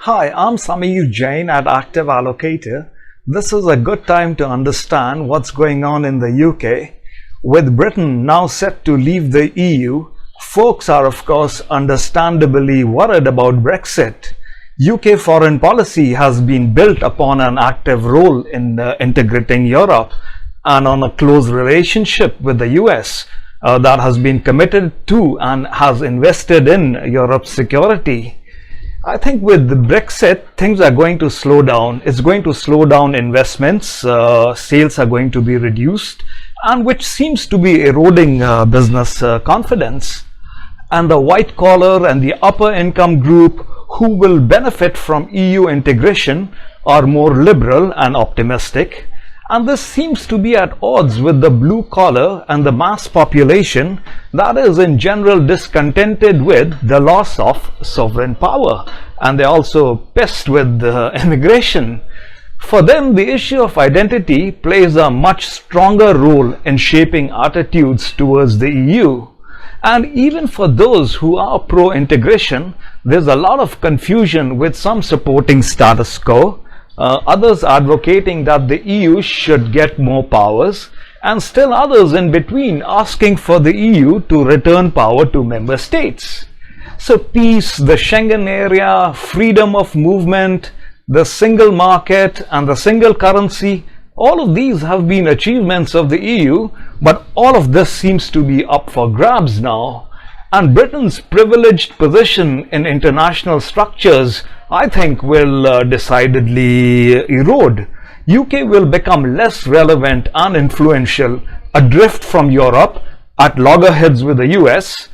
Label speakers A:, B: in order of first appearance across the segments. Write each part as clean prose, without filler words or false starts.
A: Hi, I'm Sameer Jain at Active Allocator. This is a good time to understand what's going on in the UK. With Britain now set to leave the EU, folks are of course understandably worried about Brexit. UK foreign policy has been built upon an active role in integrating Europe and on a close relationship with the US that has been committed to and has invested in Europe's security. I think with the Brexit, things are going to slow down. It's going to slow down investments, sales are going to be reduced, and which seems to be eroding business confidence. And the white collar and the upper income group who will benefit from EU integration are more liberal and optimistic. And this seems to be at odds with the blue collar and the mass population that is in general discontented with the loss of sovereign power, and they're also pissed with immigration. For them, the issue of identity plays a much stronger role in shaping attitudes towards the EU. And even for those who are pro-integration, there's a lot of confusion with some supporting status quo, others advocating that the EU should get more powers, and still others in between asking for the EU to return power to member states. So peace, the Schengen area, freedom of movement, the single market and the single currency, all of these have been achievements of the EU, but all of this seems to be up for grabs now. And Britain's privileged position in international structures, I think, will decidedly erode. UK will become less relevant and influential, adrift from Europe, at loggerheads with the US,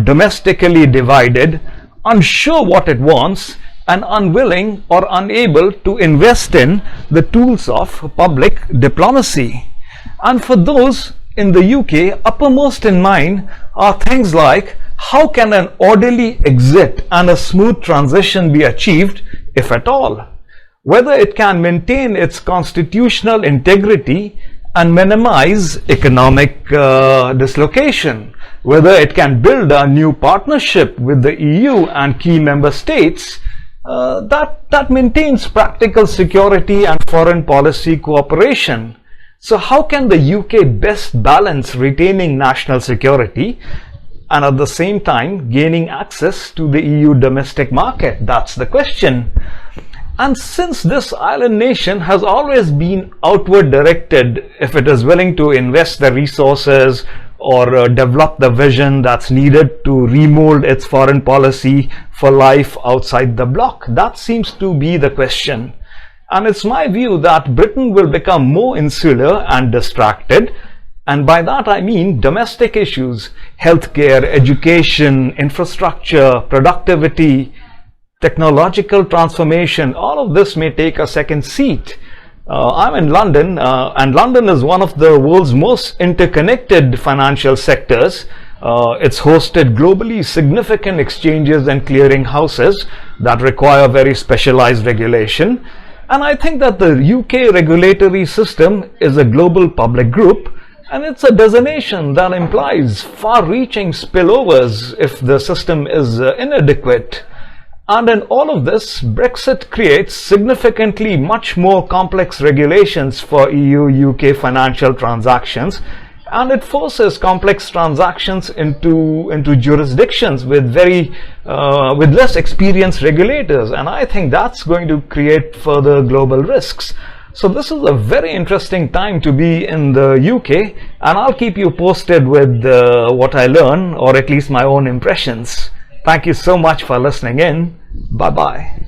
A: domestically divided, unsure what it wants, and unwilling or unable to invest in the tools of public diplomacy. And for those in the UK, uppermost in mind are things like how can an orderly exit and a smooth transition be achieved, if at all? Whether it can maintain its constitutional integrity and minimize economic dislocation, whether it can build a new partnership with the EU and key member states that maintains practical security and foreign policy cooperation. So how can the UK best balance retaining national security and at the same time gaining access to the EU domestic market? That's the question. And since this island nation has always been outward directed, if it is willing to invest the resources or develop the vision that's needed to remold its foreign policy for life outside the bloc, that seems to be the question. And it's my view that Britain will become more insular and distracted. And by that I mean domestic issues, healthcare, education, infrastructure, productivity, technological transformation, all of this may take a second seat. I'm in London, and London is one of the world's most interconnected financial sectors. It's hosted globally significant exchanges and clearing houses that require very specialized regulation. And I think that the UK regulatory system is a global public group, and it's a designation that implies far-reaching spillovers if the system is inadequate. And in all of this, Brexit creates significantly much more complex regulations for EU-UK financial transactions, and it forces complex transactions into jurisdictions with with less experienced regulators, and I think that's going to create further global risks. So this is a very interesting time to be in the UK, and I'll keep you posted with what I learn, or at least my own impressions. Thank you so much for listening in. Bye bye.